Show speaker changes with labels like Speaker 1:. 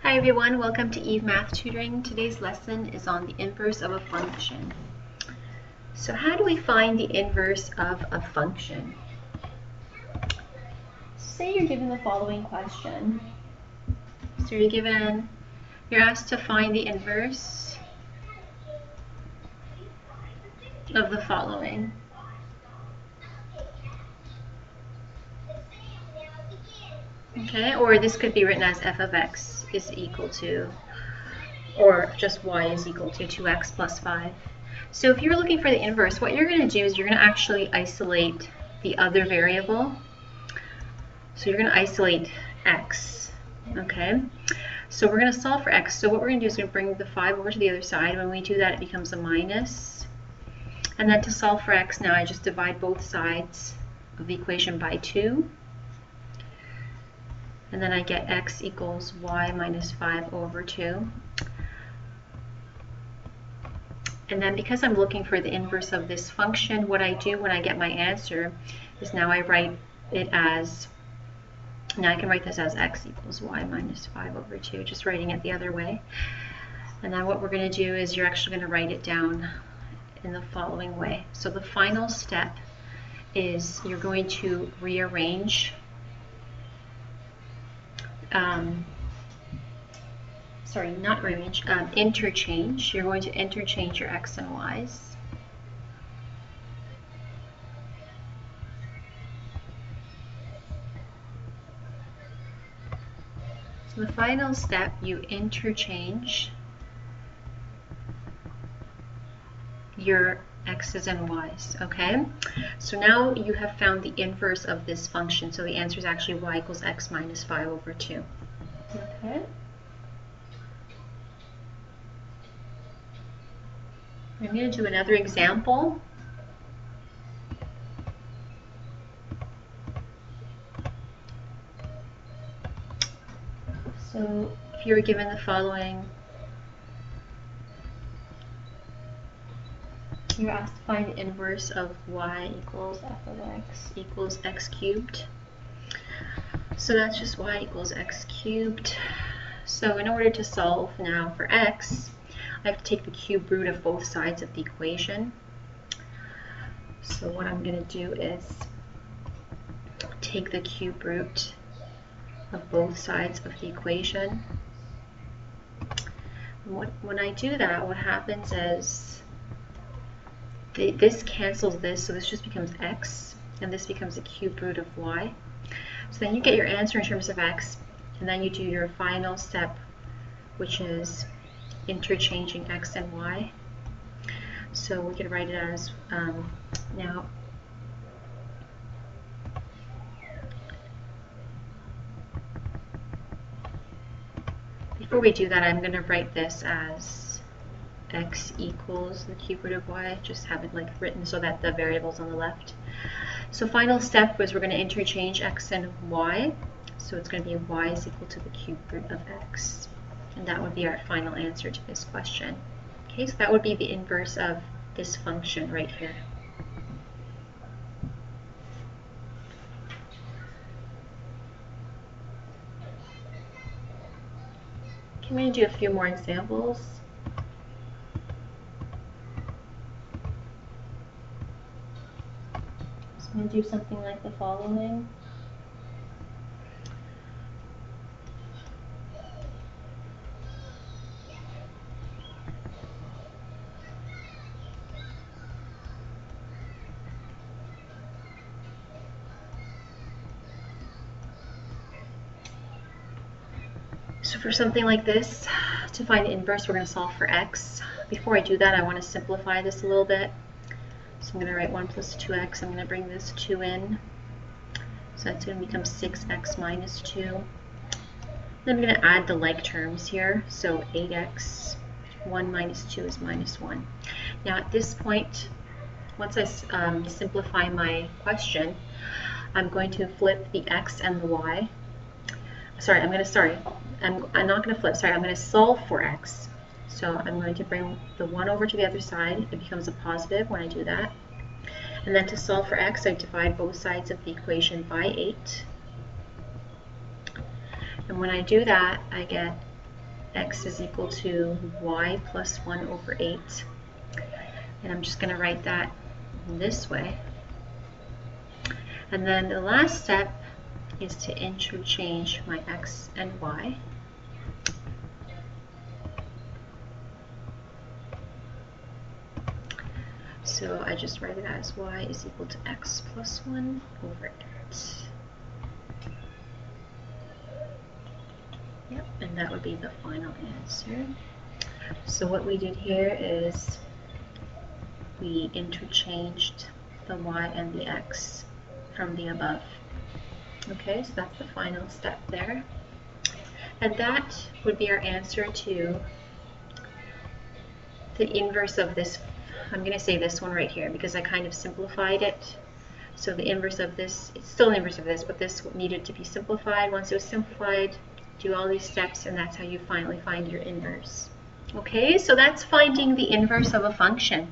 Speaker 1: Hi everyone, welcome to Eve Math Tutoring. Today's lesson is on the inverse of a function. So how do we find the inverse of a function? Say you're given the following question. So you're asked to find the inverse of the following. Okay, or this could be written as f of x is equal to, or just y is equal to 2x plus 5. So if you're looking for the inverse, what you're going to do is you're going to actually isolate the other variable. So you're going to isolate x, okay? So we're going to solve for x. So what we're going to do is we're going to bring the 5 over to the other side. When we do that, it becomes a minus. And then to solve for x, now I just divide both sides of the equation by 2. And then I get x equals y minus 5 over 2. And then because I'm looking for the inverse of this function, what I do when I get my answer is now I write it as, now I can write this as x equals y minus 5 over 2, just writing it the other way. And then what we're going to do is you're actually going to write it down in the following way. So the final step is you're going to rearrange interchange. You're going to interchange your x and y's. So the final step, you interchange your x's and y's, okay? So now you have found the inverse of this function. So the answer is actually y equals x minus 5 over 2. Okay. I'm going to do another example. So if you were given the following, you're asked to find the inverse of y equals f of x equals x cubed. So that's just y equals x cubed. So in order to solve now for x, I have to take the cube root of both sides of the equation. So what I'm going to do is take the cube root of both sides of the equation. When I do that, what happens is this cancels this, so this just becomes x, and this becomes the cube root of y. So then you get your answer in terms of x, and then you do your final step, which is interchanging x and y. So we could write it as now before we do that, I'm going to write this as x equals the cube root of y, just have it like written so that the variable's on the left. So final step was we're going to interchange x and y, so it's going to be y is equal to the cube root of x. And that would be our final answer to this question. Okay, so that would be the inverse of this function right here. Okay, I'm going to do a few more examples. So I'm going to do something like the following. So for something like this, to find the inverse, we're going to solve for x. Before I do that, I want to simplify this a little bit. So I'm going to write 1 plus 2x. I'm going to bring this 2 in. So that's going to become 6x minus 2. Then I'm going to add the like terms here. So 8x, 1 minus 2 is minus 1. Now at this point, once I simplify my question, I'm going to flip the x and the y. I'm not going to flip, I'm going to solve for x. So I'm going to bring the 1 over to the other side. It becomes a positive when I do that. And then to solve for x, I divide both sides of the equation by 8. And when I do that, I get x is equal to y plus 1 over 8. And I'm just going to write that this way. And then the last step is to interchange my x and y. So I just write it as y is equal to x plus 1 over 8. Yep, and that would be the final answer. So what we did here is we interchanged the y and the x from the above. Okay, so that's the final step there. And that would be our answer to the inverse of this. I'm going to say this one right here because I kind of simplified it. So the inverse of this, it's still the inverse of this, but this needed to be simplified. Once it was simplified, do all these steps, and that's how you finally find your inverse. Okay, so that's finding the inverse of a function.